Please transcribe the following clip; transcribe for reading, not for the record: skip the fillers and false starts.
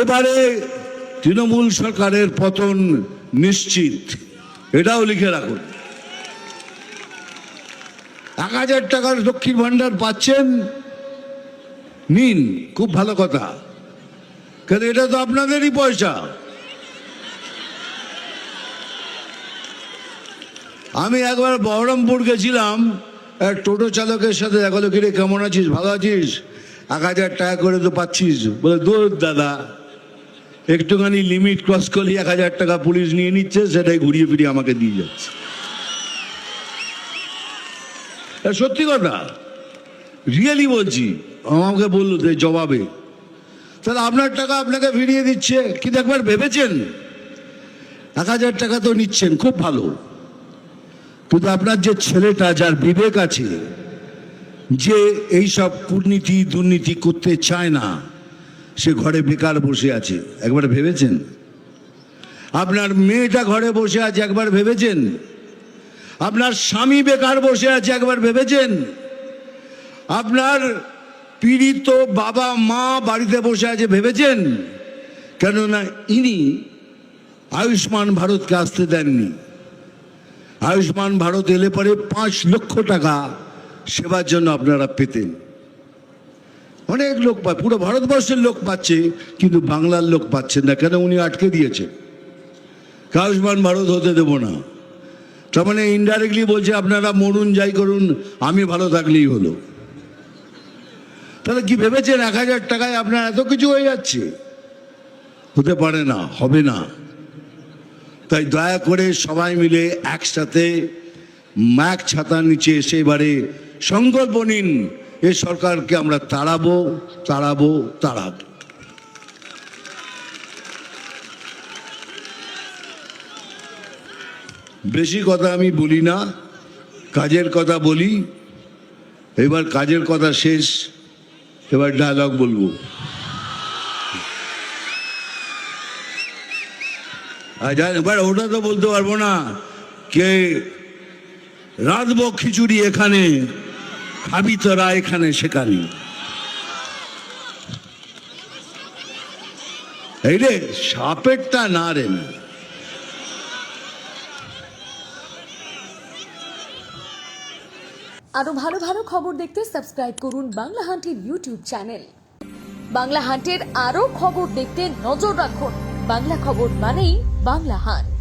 এবারে তৃণমূল সরকারের পতন নিশ্চিত, এটাও লিখে রাখুন। 1000 টাকার লক্ষ্মীর ভান্ডার পাচ্ছেন, নিন, খুব ভালো কথা, কারণ এটা তো আপনাদেরই পয়সা। আমি একবার বহরমপুর গেছিলাম, এক টোটো চালকের সাথে দেখা হলো, কিরে কেমন আছিস, ভালো আছিস, 1000 টাকা করে তো পাচ্ছিস। বলে, দূর দাদা, একটুখানি লিমিট ক্রস করলে 1000 টাকা পুলিশ নিয়ে নিচ্ছে, সেটাই ঘুরিয়ে ফিরিয়ে আমাকে দিয়ে যাচ্ছে। সত্যি কথা, রিয়েলি বলছি। আমাকে বললো যে জবাবে, তাহলে আপনার টাকা আপনাকে ফিরিয়ে দিচ্ছে, কিন্তু একবার ভেবেছেন 1000 টাকা তো নিচ্ছেন, খুব ভালো, কিন্তু আপনার যে ছেলেটা, যার বিবেক আছে, যে এইসব কূটনীতি দুর্নীতি করতে চায় না, সে ঘরে বেকার বসে আছে, একবার ভেবেছেন? আপনার মেয়েটা ঘরে বসে আছে, একবার ভেবেছেন? আপনার স্বামী বেকার বসে আছে, একবার ভেবেছেন? আপনার পীড়িত বাবা মা বাড়িতে বসে আছে, ভেবেছেন? কেননা ইনি আয়ুষ্মান ভারতকে আসতে দেননি। আয়ুষ্মান ভারত এলে পরে 5 লক্ষ টাকা সেবার জন্য আপনারা পেতেন। অনেক লোক পায়, পুরো ভারতবর্ষের লোক পাচ্ছে, কিন্তু বাংলার লোক পাচ্ছেন না। কেন? উনি আটকে দিয়েছে, আয়ুষ্মান ভারত হতে দেব না। তার মানে ইনডাইরেক্টলি বলছে আপনারা মরুন, যাই করুন, আমি ভালো থাকলেই হলো। তাহলে কি ভেবেছেন 1000 টাকায় আপনার এত কিছু হয়ে যাচ্ছে? হতে পারে না, হবে না। তাই দয়া করে সবাই মিলে একসাথে এক ছাতার নিচে এসে এবারে সংকল্প নিন, এই সরকারকে আমরা তাড়াবো, তাড়াবো, তাড়াবো। বেশি কথা আমি বলি না, কাজের কথা বলি। এবার কাজের কথা শেষ, এবার ডায়লগ বলবো। এবার ওটা তো বলতে পারবো না, কে রাঁধবো খিচুড়ি এখানে, খাবি তোরা এখানে সেখানে। এই রে সাপেরটা না রে। আরো ভালো ভালো খবর দেখতে সাবস্ক্রাইব করুন বাংলা হান্টের ইউটিউব চ্যানেল। বাংলা হান্টের আরো খবর দেখতে নজর রাখুন। বাংলা খবর মানেই বাংলা হান্ট।